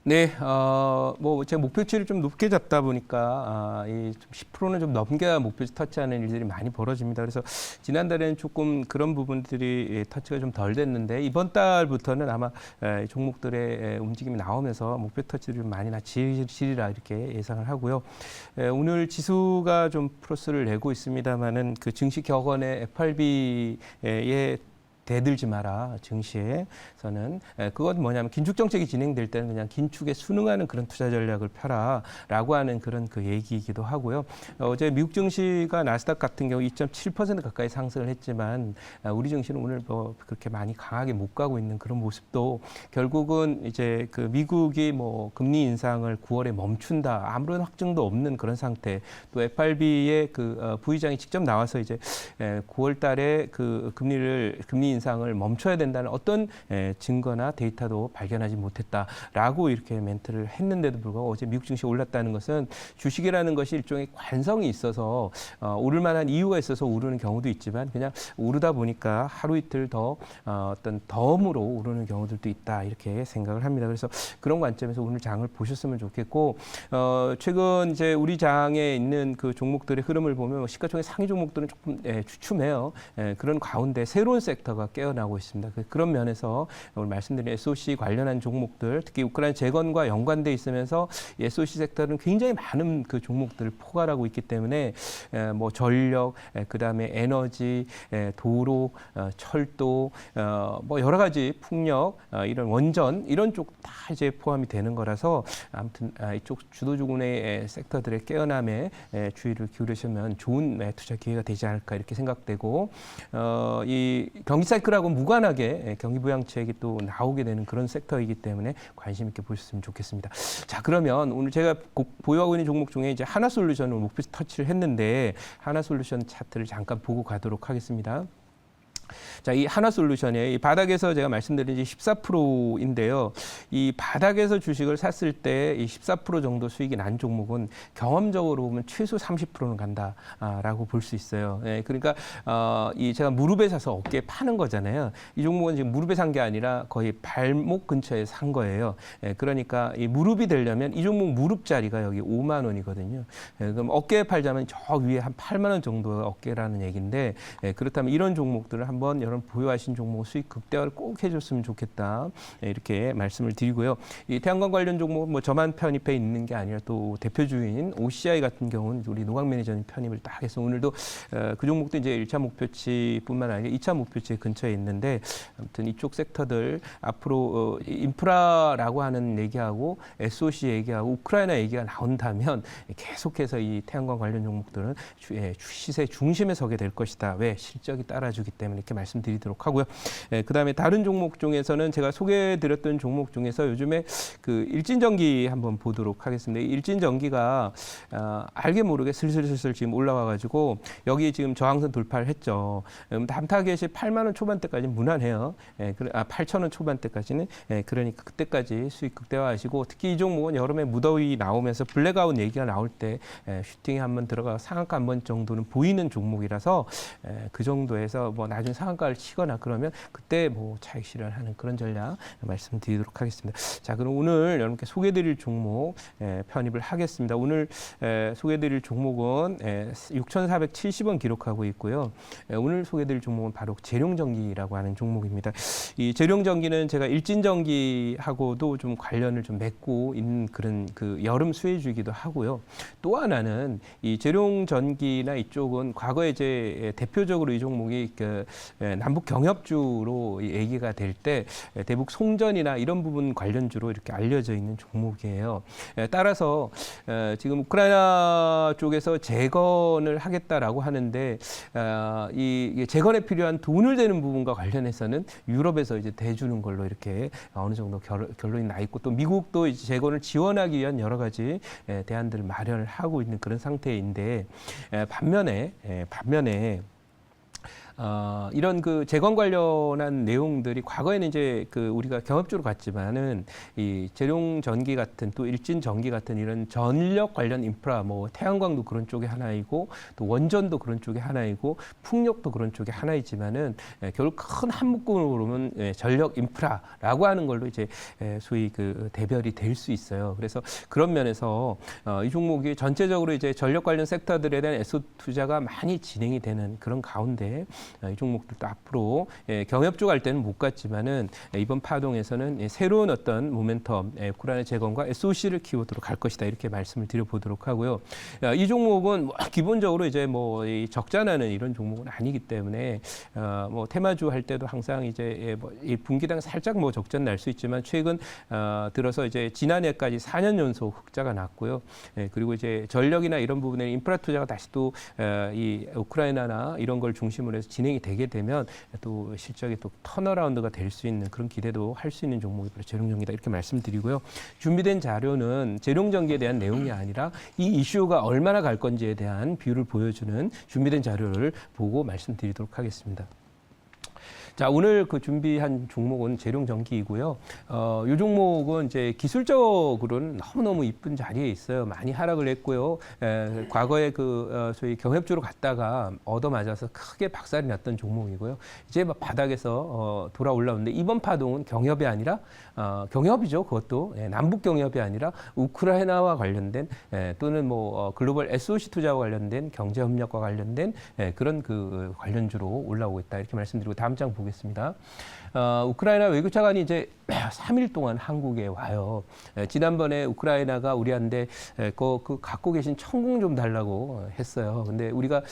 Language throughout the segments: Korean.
네, 뭐, 제 목표치를 좀 높게 잡다 보니까, 좀 10%는 좀 넘겨야 목표치 터치하는 일들이 많이 벌어집니다. 그래서 지난달에는 조금 그런 부분들이 터치가 좀 덜 됐는데, 이번 달부터는 아마 종목들의 움직임이 나오면서 목표 터치를 좀 많이 지리라 이렇게 예상을 하고요. 오늘 지수가 좀 플러스를 내고 있습니다만은 그 증시 격언의 FRB의 대들지 마라 증시에서는 그건 뭐냐면 긴축 정책이 진행될 때는 그냥 긴축에 순응하는 그런 투자 전략을 펴라라고 하는 그런 그 얘기이기도 하고요. 어제 미국 증시가 나스닥 같은 경우 2.7% 가까이 상승을 했지만 우리 증시는 오늘 뭐 그렇게 많이 강하게 못 가고 있는 그런 모습도 결국은 이제 그 미국이 뭐 금리 인상을 9월에 멈춘다 아무런 확증도 없는 그런 상태 또 FRB의 그 부의장이 직접 나와서 이제 9월 달에 그 금리 인상을 멈춰야 된다는 어떤 증거나 데이터도 발견하지 못했다라고 이렇게 멘트를 했는데도 불구하고 어제 미국 증시 올랐다는 것은 주식이라는 것이 일종의 관성이 있어서 오를 만한 이유가 있어서 오르는 경우도 있지만 그냥 오르다 보니까 하루 이틀 더 어떤 덤으로 오르는 경우들도 있다 이렇게 생각을 합니다. 그래서 그런 관점에서 오늘 장을 보셨으면 좋겠고 최근 이제 우리 장에 있는 그 종목들의 흐름을 보면 시가총액 상위 종목들은 조금 주춤해요. 그런 가운데 새로운 섹터가 깨어나고 있습니다. 그런 면에서 오늘 말씀드린 SOC 관련한 종목들, 특히 우크라이나 재건과 연관돼 있으면서 SOC 섹터는 굉장히 많은 그 종목들을 포괄하고 있기 때문에 뭐 전력, 그다음에 에너지, 도로, 철도, 뭐 여러 가지 풍력, 이런 원전 이런 쪽 다 이제 포함이 되는 거라서 아무튼 이쪽 주도주군의 섹터들의 깨어남에 주의를 기울이시면 좋은 투자 기회가 되지 않을까 이렇게 생각되고 이 경기 사이클하고 무관하게 경기 부양책이 또 나오게 되는 그런 섹터이기 때문에 관심 있게 보셨으면 좋겠습니다. 자, 그러면 오늘 제가 보유하고 있는 종목 중에 이제 하나솔루션을 목표 터치를 했는데 하나솔루션 차트를 잠깐 보고 가도록 하겠습니다. 자, 이 하나솔루션의 이 바닥에서 제가 말씀드린 14%인데요. 이 바닥에서 주식을 샀을 때 이 14% 정도 수익이 난 종목은 경험적으로 보면 최소 30%는 간다라고 볼 수 있어요. 그러니까 이 제가 무릎에 사서 어깨에 파는 거잖아요. 이 종목은 지금 무릎에 산 게 아니라 거의 발목 근처에 산 거예요. 그러니까 이 무릎이 되려면 이 종목 무릎짜리가 여기 5만 원이거든요. 그럼 어깨에 팔자면 저 위에 한 8만 원 정도가 어깨라는 얘기인데 그렇다면 이런 종목들을 한번 여러분 보유하신 종목 수익 극대화를 꼭 해줬으면 좋겠다 이렇게 말씀을 드리고요. 이 태양광 관련 종목은 뭐 저만 편입해 있는 게 아니라 또 대표주인 OCI 같은 경우는 우리 노광 매니저님 편입을 딱 해서 오늘도 그 종목도 이제 1차 목표치뿐만 아니라 2차 목표치 근처에 있는데 아무튼 이쪽 섹터들 앞으로 인프라라고 하는 얘기하고 SOC 얘기하고 우크라이나 얘기가 나온다면 계속해서 이 태양광 관련 종목들은 시세 중심에 서게 될 것이다. 왜? 실적이 따라주기 때문에 이렇게 말씀드리도록 하고요. 그다음에 다른 종목 중에서는 제가 소개해드렸던 종목 중에서 요즘에 그 일진전기 한번 보도록 하겠습니다. 일진전기가 알게 모르게 슬슬 지금 올라와가지고 여기 지금 저항선 돌파를 했죠. 다음 타겟이 8만 원 초반대까지는 무난해요. 8천 원 초반대까지는 그러니까 그때까지 수익 극대화하시고 특히 이 종목은 여름에 무더위 나오면서 블랙아웃 얘기가 나올 때 슈팅에 한번 들어가 상한가 한 번 정도는 보이는 종목이라서 그 정도에서 뭐 나중에 상한가를 치거나 그러면 그때 뭐 차익 실현하는 그런 전략 말씀드리도록 하겠습니다. 자, 그럼 오늘 여러분께 소개드릴 종목 편입을 하겠습니다. 오늘 소개드릴 종목은 6,470원 기록하고 있고요. 오늘 소개드릴 종목은 바로 재룡전기라고 하는 종목입니다. 이 재룡전기는 제가 일진전기하고도 좀 관련을 좀 맺고 있는 그런 그 여름 수혜주이기도 하고요. 또 하나는 이 재룡전기나 이쪽은 과거에 이제 대표적으로 이 종목이 그 남북 경협주로 얘기가 될 때 대북 송전이나 이런 부분 관련주로 이렇게 알려져 있는 종목이에요. 따라서 지금 우크라이나 쪽에서 재건을 하겠다라고 하는데 이 재건에 필요한 돈을 대는 부분과 관련해서는 유럽에서 이제 대주는 걸로 이렇게 어느 정도 결론이 나 있고 또 미국도 이제 재건을 지원하기 위한 여러 가지 대안들을 마련을 하고 있는 그런 상태인데 반면에 이런 그 재건 관련한 내용들이 과거에는 이제 그 우리가 경합주로 갔지만은 이 재룡 전기 같은 또 일진 전기 같은 이런 전력 관련 인프라 뭐 태양광도 그런 쪽에 하나이고 또 원전도 그런 쪽에 하나이고 풍력도 그런 쪽에 하나이지만은 결국 큰 한 묶음으로 보면 전력 인프라라고 하는 걸로 이제 소위 그 대별이 될 수 있어요. 그래서 그런 면에서 이 종목이 전체적으로 이제 전력 관련 섹터들에 대한 애소 투자가 많이 진행이 되는 그런 가운데 이 종목들도 앞으로 경협주 갈 때는 못 갔지만은 이번 파동에서는 새로운 어떤 모멘텀 우크라이나 재건과 SOC를 키워드로 갈 것이다 이렇게 말씀을 드려보도록 하고요. 이 종목은 뭐 기본적으로 이제 뭐 적자 나는 이런 종목은 아니기 때문에 뭐 테마주 할 때도 항상 이제 뭐 이 분기당 살짝 뭐 적자는 날 수 있지만 최근 들어서 이제 지난해까지 4년 연속 흑자가 났고요. 그리고 이제 전력이나 이런 부분에 인프라 투자가 다시 또 이 우크라이나나 이런 걸 중심으로 해서 진행이 되게 되면 또 실적이 또 턴어라운드가 될 수 있는 그런 기대도 할 수 있는 종목이 바로 재룡전기다 이렇게 말씀드리고요. 준비된 자료는 재룡전기에 대한 내용이 아니라 이 이슈가 얼마나 갈 건지에 대한 비율을 보여주는 준비된 자료를 보고 말씀드리도록 하겠습니다. 자, 오늘 그 준비한 종목은 재룡전기이고요. 이 종목은 이제 기술적으로는 너무너무 이쁜 자리에 있어요. 많이 하락을 했고요. 과거에 그 소위 경협주로 갔다가 얻어맞아서 크게 박살이 났던 종목이고요. 이제 막 바닥에서 돌아 올라오는데 이번 파동은 경협이 아니라 경협이죠. 그것도 남북 경협이 아니라 우크라이나와 관련된 또는 뭐 글로벌 SOC 투자와 관련된 경제 협력과 관련된 그런 그 관련주로 올라오고 있다 이렇게 말씀드리고 다음 장 보겠습니다. 우크라이나 외교차관이 이제 3일 동안 한국에 와요. 지난번에 우크라이나가 우리한테 그 갖고 계신 천궁 좀 달라고 했어요. 근데 우리가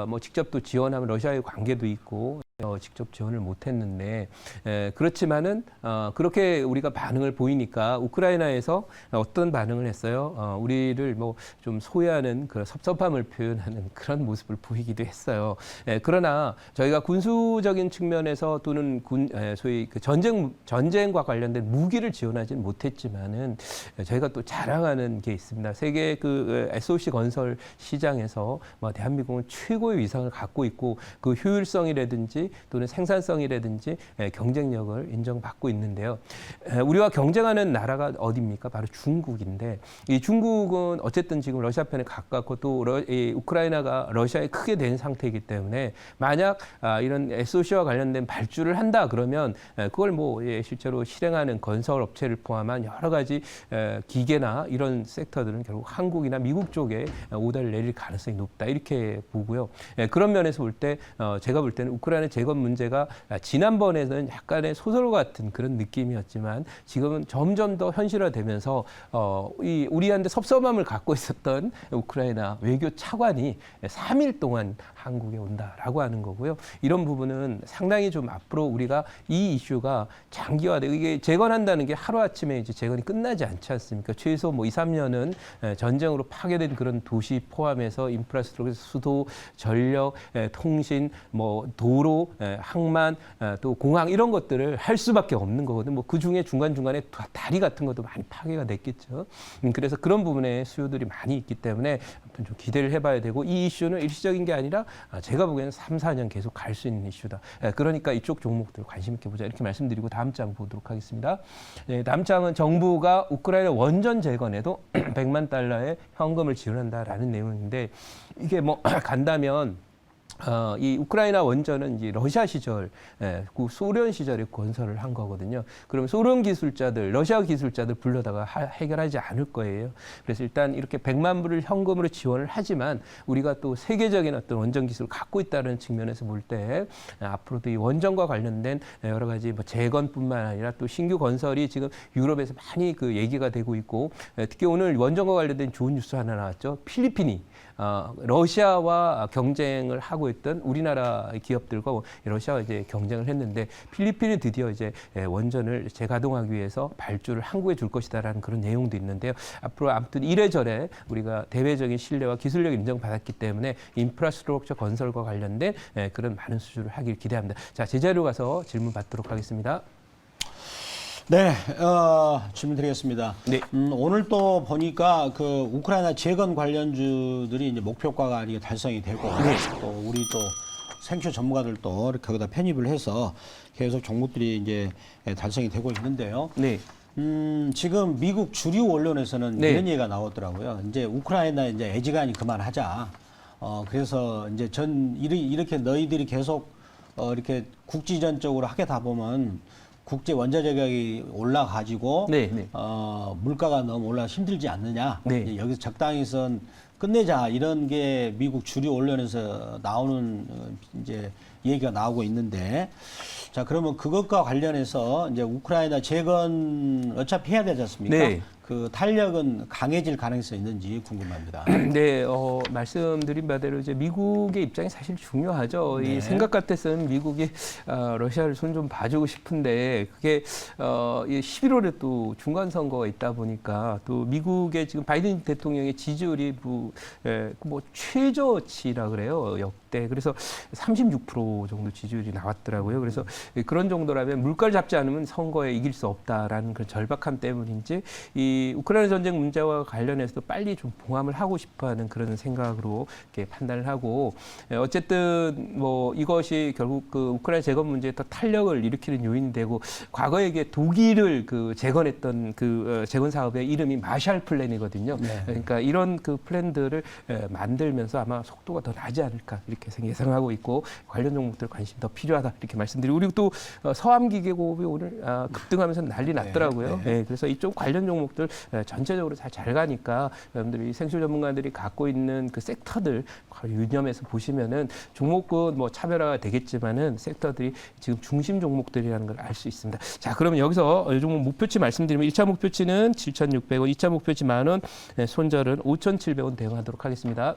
뭐 직접 또 지원하면 러시아의 관계도 있고 직접 지원을 못했는데 그렇지만은 그렇게 우리가 반응을 보이니까 우크라이나에서 어떤 반응을 했어요? 우리를 뭐 좀 소외하는 그 섭섭함을 표현하는 그런 모습을 보이기도 했어요. 그러나 저희가 군수적인 측면에서 또는 소위 그 전쟁과 관련된 무기를 지원하지는 못했지만은 저희가 또 자랑하는 게 있습니다. 세계 그 SOC 건설 시장에서 대한민국은 최고의 위상을 갖고 있고 그 효율성이라든지 또는 생산성이라든지 경쟁력을 인정받고 있는데요. 우리와 경쟁하는 나라가 어디입니까? 바로 중국인데 이 중국은 어쨌든 지금 러시아 편에 가깝고 또 우크라이나가 러시아에 크게 된 상태이기 때문에 만약 이런 SOC와 관련된 발주를 한다 그러면 그걸 뭐 실제로 실행하는 건설 업체를 포함한 여러 가지 기계나 이런 섹터들은 결국 한국이나 미국 쪽에 오더를 내릴 가능성이 높다 이렇게 보고요. 그런 면에서 볼 때 제가 볼 때는 우크라이나 재건 문제가 지난번에는 약간의 소설 같은 그런 느낌이었지만 지금은 점점 더 현실화되면서 우리한테 섭섭함을 갖고 있었던 우크라이나 외교 차관이 3일 동안 한국에 온다라고 하는 거고요. 이런 부분은 상당히 좀 앞으로 우리가 이 이슈가 장기화되고 이게 재건한다는 게 하루아침에 이제 재건이 끝나지 않지 않습니까? 최소 뭐 2, 3년은 전쟁으로 파괴된 그런 도시 포함해서 인프라스트럭처, 수도, 전력, 통신, 뭐 도로, 항만, 또 공항 이런 것들을 할 수밖에 없는 거거든요. 뭐 그 중에 중간중간에 다리 같은 것도 많이 파괴가 됐겠죠. 그래서 그런 부분에 수요들이 많이 있기 때문에 좀 기대를 해봐야 되고 이 이슈는 일시적인 게 아니라 제가 보기에는 3, 4년 계속 갈 수 있는 이슈다. 그러니까 이쪽 종목들 관심 있게 보자 이렇게 말씀드리고 다음 장 보도록 하겠습니다. 다음 장은 정부가 우크라이나 원전 재건에도 100만 달러의 현금을 지원한다라는 내용인데 이게 뭐 간다면 이 우크라이나 원전은 이제 러시아 시절, 그 소련 시절에 건설을 한 거거든요. 그럼 소련 기술자들, 러시아 기술자들 불러다가 해결하지 않을 거예요. 그래서 일단 이렇게 100만 불을 현금으로 지원을 하지만 우리가 또 세계적인 어떤 원전 기술을 갖고 있다는 측면에서 볼 때 앞으로도 이 원전과 관련된 여러 가지 뭐 재건뿐만 아니라 또 신규 건설이 지금 유럽에서 많이 그 얘기가 되고 있고 특히 오늘 원전과 관련된 좋은 뉴스 하나 나왔죠. 필리핀이 러시아와 경쟁을 하고 있던 우리나라 기업들과 러시아가 이제 경쟁을 했는데 필리핀이 드디어 이제 원전을 재가동하기 위해서 발주를 한국에 줄 것이다라는 그런 내용도 있는데요. 앞으로 아무튼 이래저래 우리가 대외적인 신뢰와 기술력 인정받았기 때문에 인프라스트럭처 건설과 관련된 그런 많은 수주를 하길 기대합니다. 자, 제자리로 가서 질문 받도록 하겠습니다. 네, 질문 드리겠습니다. 네. 오늘 또 보니까 그 우크라이나 재건 관련주들이 이제 목표가가 이게 달성이 되고 또 우리 또 생쇼 전문가들도 이렇게 거기다 편입을 해서 계속 종목들이 이제 달성이 되고 있는데요. 네. 지금 미국 주류 언론에서는 네. 이런 얘기가 나오더라고요. 이제 우크라이나 이제 애지간히 그만하자. 그래서 이제 이렇게 너희들이 계속 이렇게 국지전적으로 하게다 보면 국제 원자 재가격이 올라가지고 네, 네. 물가가 너무 올라 힘들지 않느냐. 네. 이제 여기서 적당히선 끝내자 이런 게 미국 주류 언론에서 나오는 이제 얘기가 나오고 있는데 자 그러면 그것과 관련해서 이제 우크라이나 재건 어차피 해야 되지 않습니까? 네. 그 탄력은 강해질 가능성이 있는지 궁금합니다. 네, 말씀드린 바대로 이제 미국의 입장이 사실 중요하죠. 네. 이 생각 같아서는 미국이 러시아를 손 좀 봐주고 싶은데 그게 11월에 또 중간 선거가 있다 보니까 또 미국의 지금 바이든 대통령의 지지율이 뭐 최저치라 그래요. 역대 그래서 36% 정도 지지율이 나왔더라고요. 그래서 그런 정도라면 물가를 잡지 않으면 선거에 이길 수 없다라는 그런 절박함 때문인지 이 우크라이나 전쟁 문제와 관련해서도 빨리 좀 봉합을 하고 싶어하는 그런 생각으로 이렇게 판단을 하고 어쨌든 뭐 이것이 결국 그 우크라이나 재건 문제에 더 탄력을 일으키는 요인이 되고 과거에 이게 독일을 그 재건했던 그 재건 사업의 이름이 마샬 플랜이거든요. 네. 그러니까 이런 그 플랜들을 만들면서 아마 속도가 더 나지 않을까 이렇게 예상하고 있고 관련 종목들 관심 더 필요하다 이렇게 말씀드리고 그리고 또 서암기계공업이 오늘 급등하면서 난리 났더라고요. 네. 네, 그래서 이쪽 관련 종목들 전체적으로 잘 가니까 여러분들이 생쇼 전문가들이 갖고 있는 그 섹터들 유념해서 보시면은 종목은 뭐 차별화가 되겠지만은 섹터들이 지금 중심 종목들이라는 걸 알 수 있습니다. 자, 그러면 여기서 이 종목 목표치 말씀드리면 1차 목표치는 7,600원, 2차 목표치 10,000원, 손절은 5,700원 대응하도록 하겠습니다.